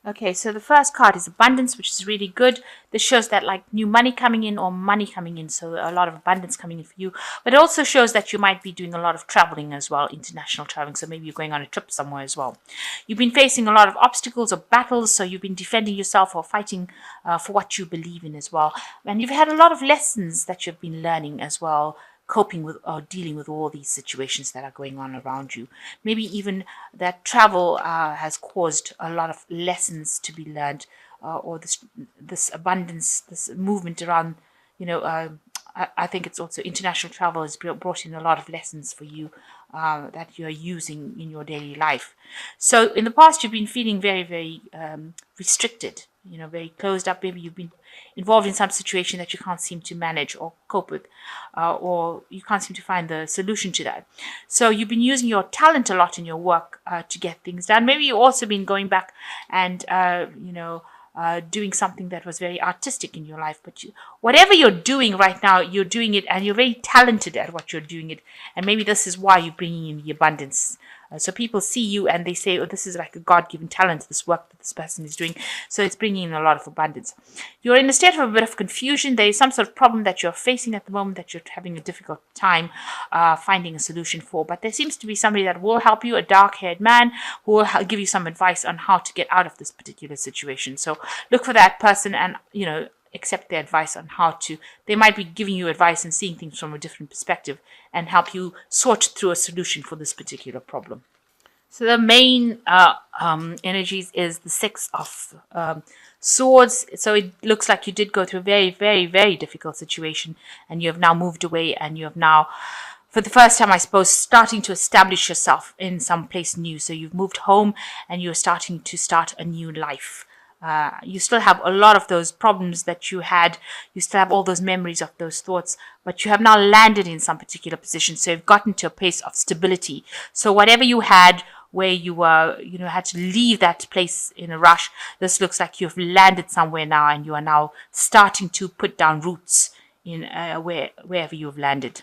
Okay, so the first card is abundance, which is really good. This shows that like new money coming in or money coming in, so a lot of abundance coming in for you. But it also shows that you might be doing a lot of traveling as well, international traveling. So maybe you're going on a trip somewhere as well. You've been facing a lot of obstacles or battles, so you've been defending yourself or fighting for what you believe in as well. And you've had a lot of lessons that you've been learning as well, coping with or dealing with all these situations that are going on around you. Maybe even that travel has caused a lot of lessons to be learned, or this abundance, this movement around, you know. I think it's also international travel has brought in a lot of lessons for you that you're using in your daily life. So in the past, you've been feeling very, very restricted, very closed up. Maybe you've been involved in some situation that you can't seem to manage or cope with, or you can't seem to find the solution to that. So you've been using your talent a lot in your work to get things done. Maybe you've also been going back and, doing something that was very artistic in your life. But whatever you're doing right now, you're doing it and you're very talented at what you're doing it. And maybe this is why you're bringing in the abundance. So people see you and they say, oh, this is like a God-given talent, this work that this person is doing. So it's bringing in a lot of abundance. You're in a state of a bit of confusion. There is some sort of problem that you're facing at the moment that you're having a difficult time finding a solution for. But there seems to be somebody that will help you, a dark-haired man, who will give you some advice on how to get out of this particular situation. So look for that person and, accept their advice on how to. They might be giving you advice and seeing things from a different perspective and help you sort through a solution for this particular problem. So the main energies is the Six of Swords. So it looks like you did go through a very, very, very difficult situation and you have now moved away and you have now, for the first time, I suppose, starting to establish yourself in some place new. So you've moved home and you're starting to start a new life. You still have a lot of those problems that you had. You still have all those memories of those thoughts, but you have now landed in some particular position. So you've gotten to a place of stability. So whatever you had where you were, had to leave that place in a rush, this looks like you've landed somewhere now and you are now starting to put down roots in wherever you've landed.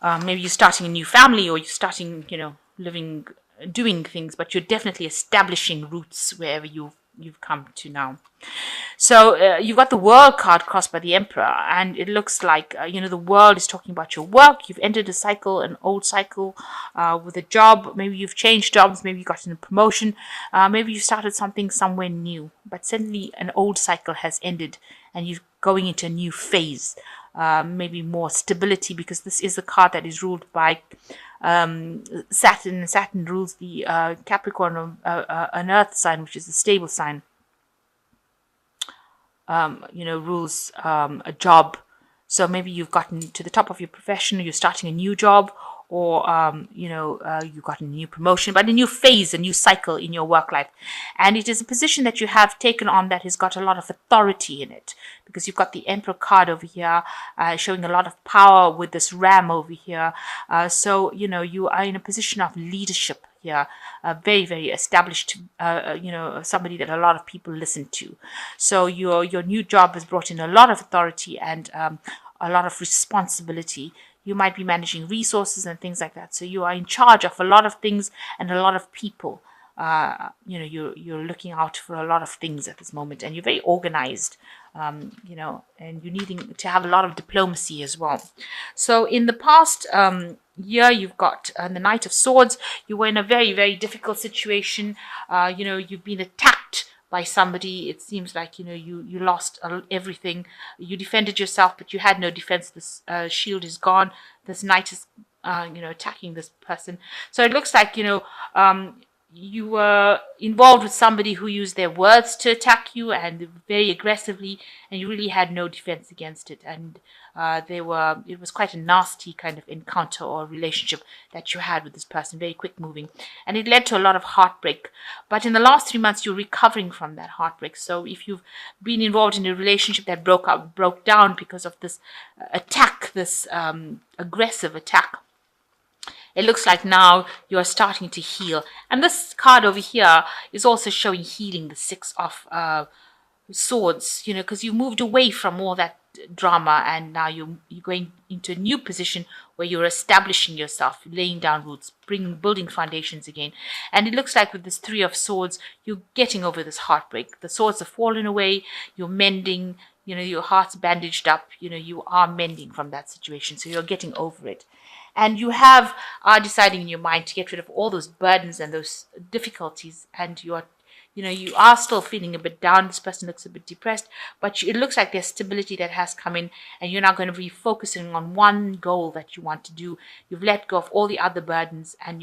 Maybe you're starting a new family or you're starting, living, doing things, but you're definitely establishing roots wherever you've come to now. So you've got the World card crossed by the Emperor, and it looks like the world is talking about your work. You've entered a cycle, an old cycle with a job. Maybe you've changed jobs. Maybe you got a promotion. Maybe you started something somewhere new. But suddenly an old cycle has ended, and you're going into a new phase. Maybe more stability, because this is a card that is ruled by Saturn, and Saturn rules the Capricorn, an earth sign, which is a stable sign. Rules a job. So maybe you've gotten to the top of your profession, or you're starting a new job, or you got a new promotion, but a new phase, a new cycle in your work life. And it is a position that you have taken on that has got a lot of authority in it, because you've got the Emperor card over here showing a lot of power with this ram over here. So you are in a position of leadership here, very, very established, somebody that a lot of people listen to. So your new job has brought in a lot of authority and a lot of responsibility. You might be managing resources and things like that. So you are in charge of a lot of things and a lot of people. You're looking out for a lot of things at this moment, and you're very organized, and you're needing to have a lot of diplomacy as well. So in the past year, you've got the Knight of Swords. You were in a very, very difficult situation. You've been attacked by somebody. It seems like you lost everything. You defended yourself, but you had no defense. This shield is gone. This knight is attacking this person. So it looks like you were involved with somebody who used their words to attack you, and very aggressively, and you really had no defense against it. And it was quite a nasty kind of encounter or relationship that you had with this person, very quick moving, and it led to a lot of heartbreak. But in the last 3 months, you're recovering from that heartbreak. So if you've been involved in a relationship that broke down because of this attack, this aggressive attack, it looks like now you are starting to heal. And this card over here is also showing healing, the Six of Swords, because you moved away from all that drama, and now you're going into a new position where you're establishing yourself, laying down roots, building foundations again. And it looks like with this Three of Swords, you're getting over this heartbreak. The swords have fallen away, you're mending, your heart's bandaged up, you are mending from that situation, so you're getting over it. And you are deciding in your mind to get rid of all those burdens and those difficulties, and you are still feeling a bit down. This person looks a bit depressed, but it looks like there's stability that has come in, and you're now going to be focusing on one goal that you want to do. You've let go of all the other burdens, and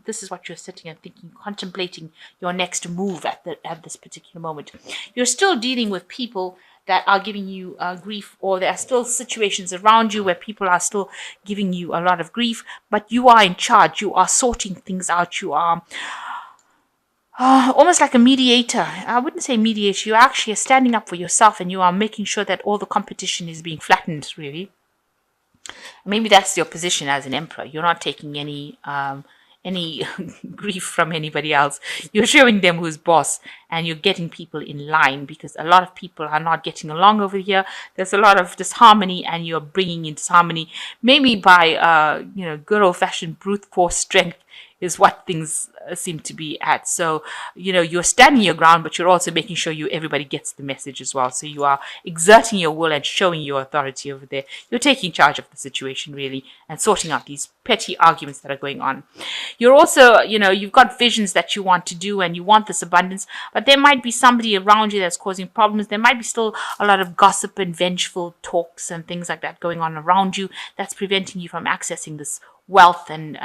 this is what you're sitting and thinking, contemplating your next move at this particular moment. You're still dealing with people that are giving you grief, or there are still situations around you where people are still giving you a lot of grief, but you are in charge. You are sorting things out. You are almost like a mediator. I wouldn't say mediator. You actually are standing up for yourself, and you are making sure that all the competition is being flattened, really. Maybe that's your position as an emperor. You're not taking any grief from anybody else. You're showing them who's boss, and you're getting people in line, because a lot of people are not getting along over here. There's a lot of disharmony, and you're bringing in disharmony, maybe by good old-fashioned brute force strength is what things seem to be at. So, you're standing your ground, but you're also making sure everybody gets the message as well. So you are exerting your will and showing your authority over there. You're taking charge of the situation, really, and sorting out these petty arguments that are going on. You're also, you've got visions that you want to do, and you want this abundance, but there might be somebody around you that's causing problems. There might be still a lot of gossip and vengeful talks and things like that going on around you that's preventing you from accessing this wealth and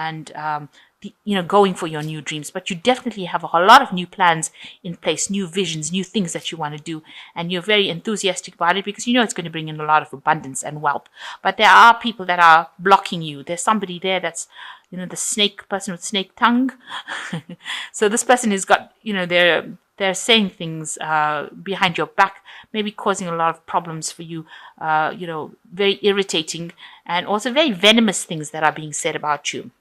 going for your new dreams. But you definitely have a lot of new plans in place, new visions, new things that you want to do, and you're very enthusiastic about it because it's going to bring in a lot of abundance and wealth. But there are people that are blocking you. There's somebody there that's the snake person with snake tongue. So this person has got they're saying things behind your back, maybe causing a lot of problems for you, very irritating, and also very venomous things that are being said about you.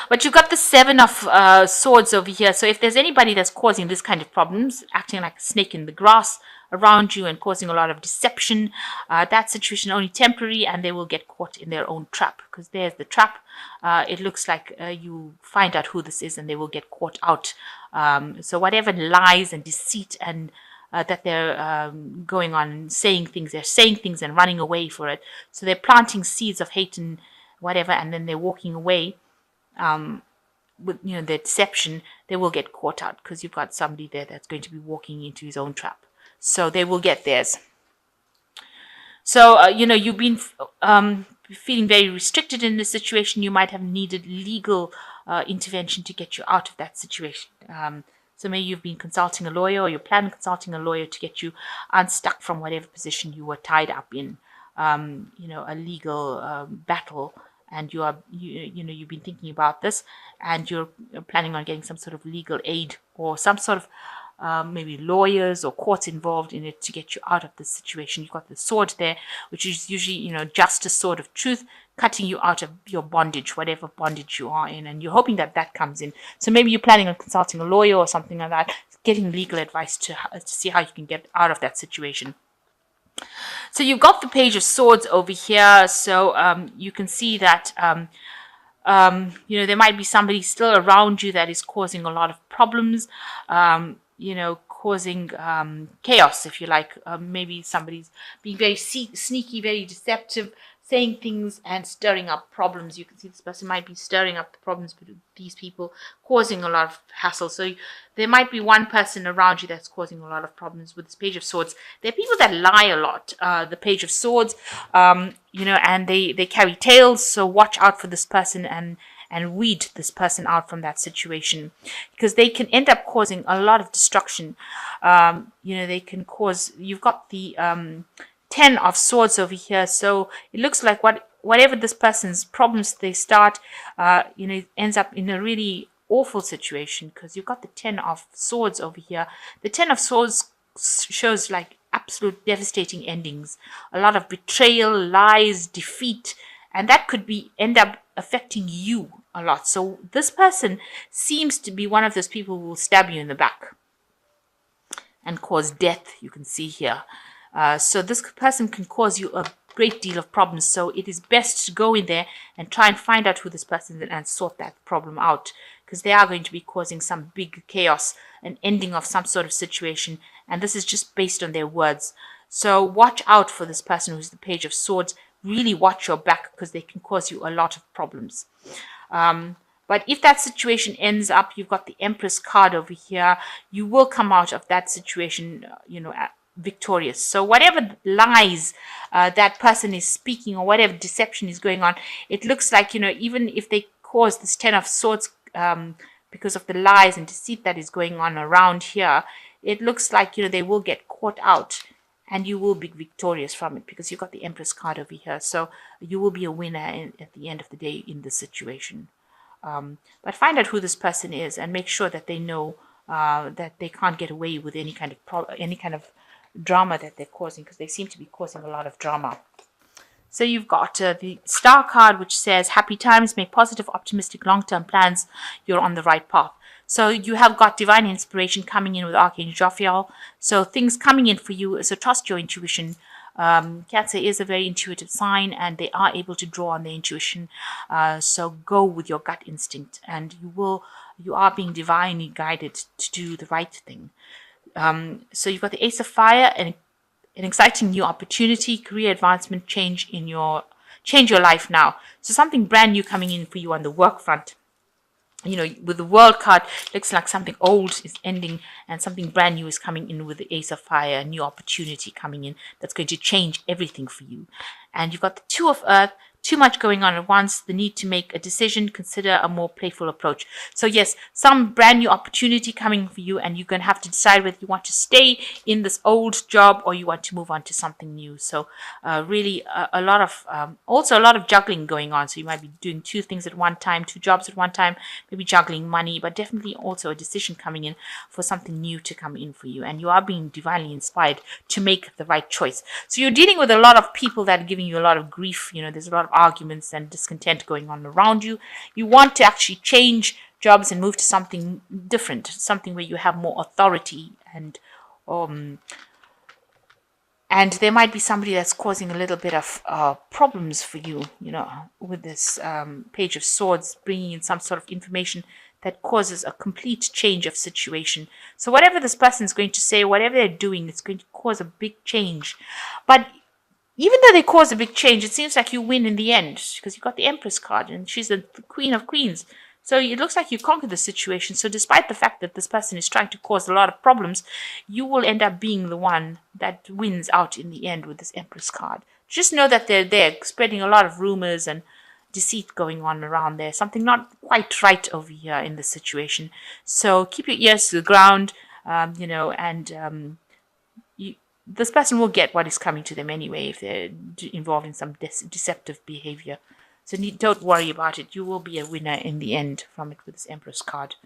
But you've got the Seven of Swords over here. So if there's anybody that's causing this kind of problems, acting like a snake in the grass around you and causing a lot of deception, that situation only temporary, and they will get caught in their own trap, because there's the trap. It looks like you find out who this is, and they will get caught out. So whatever lies and deceit and that they're going on, saying things and running away for it. So they're planting seeds of hate and whatever, and then they're walking away. With their deception, they will get caught out, because you've got somebody there that's going to be walking into his own trap. So they will get theirs. So you've been feeling very restricted in this situation. You might have needed legal intervention to get you out of that situation. So maybe you've been consulting a lawyer, or you're planning consulting a lawyer to get you unstuck from whatever position you were tied up in. A legal battle. And you've been thinking about this, and you're planning on getting some sort of legal aid, or some sort of maybe lawyers or courts involved in it to get you out of this situation. You've got the sword there, which is usually, justice, sword of truth, cutting you out of your bondage, whatever bondage you are in, and you're hoping that comes in. So maybe you're planning on consulting a lawyer or something like that, getting legal advice to see how you can get out of that situation. So you've got the Page of Swords over here. So you can see that, there might be somebody still around you that is causing a lot of problems, causing chaos, if you like. Maybe somebody's being very sneaky, very deceptive, saying things and stirring up problems. You can see this person might be stirring up the problems with these people, causing a lot of hassle. So there might be one person around you that's causing a lot of problems with this Page of Swords. There are people that lie a lot. The Page of Swords, and they carry tails. So watch out for this person and weed this person out from that situation, because they can end up causing a lot of destruction. They can cause. You've got the 10 of Swords over here, so it looks like whatever this person's problems they start, ends up in a really awful situation, because you've got the 10 of Swords over here. The 10 of Swords shows like absolute devastating endings, a lot of betrayal, lies, defeat, and that could end up affecting you a lot. So this person seems to be one of those people who will stab you in the back and cause death. You can see here. So this person can cause you a great deal of problems. So it is best to go in there and try and find out who this person is and sort that problem out, because they are going to be causing some big chaos, an ending of some sort of situation. And this is just based on their words. So watch out for this person who's the Page of Swords. Really watch your back, because they can cause you a lot of problems. But if that situation ends up, you've got the Empress card over here, you will come out of that situation, victorious. So whatever lies that person is speaking, or whatever deception is going on, it looks like, even if they cause this Ten of Swords because of the lies and deceit that is going on around here, it looks like, they will get caught out. And you will be victorious from it, because you've got the Empress card over here. So you will be a winner at the end of the day in this situation. But find out who this person is and make sure that they know that they can't get away with any kind of drama that they're causing, because they seem to be causing a lot of drama. So you've got the Star card, which says, happy times, make positive, optimistic, long-term plans. You're on the right path. So you have got divine inspiration coming in with Archangel Raphael. So things coming in for you. So trust your intuition. Cancer is a very intuitive sign, and they are able to draw on their intuition. So go with your gut instinct, and you are being divinely guided to do the right thing. So you've got the Ace of Fire, and an exciting new opportunity, career advancement, change your life now. So something brand new coming in for you on the work front. With the World card, looks like something old is ending and something brand new is coming in with the Ace of Fire, a new opportunity coming in that's going to change everything for you. And you've got the Two of Earth, too much going on at once, the need to make a decision, consider a more playful approach. So yes, some brand new opportunity coming for you, and you're going to have to decide whether you want to stay in this old job or you want to move on to something new. So really a lot of juggling going on. So you might be doing two things at one time, two jobs at one time, maybe juggling money, but definitely also a decision coming in for something new to come in for you. And you are being divinely inspired to make the right choice. So you're dealing with a lot of people that are giving you a lot of grief. There's a lot of arguments and discontent going on around you. You want to actually change jobs and move to something different, something where you have more authority, and there might be somebody that's causing a little bit of problems for you, with this Page of Swords, bringing in some sort of information that causes a complete change of situation. So whatever this person is going to say, whatever they're doing, it's going to cause a big change. But even though they cause a big change, it seems like you win in the end, because you got the Empress card and she's the Queen of Queens. So it looks like you conquered the situation. So despite the fact that this person is trying to cause a lot of problems, you will end up being the one that wins out in the end with this Empress card. Just know that they're there spreading a lot of rumors and deceit going on around there. Something not quite right over here in this situation. So keep your ears to the ground, this person will get what is coming to them anyway if they're involved in some deceptive behavior. So don't worry about it. You will be a winner in the end from it with this Empress card.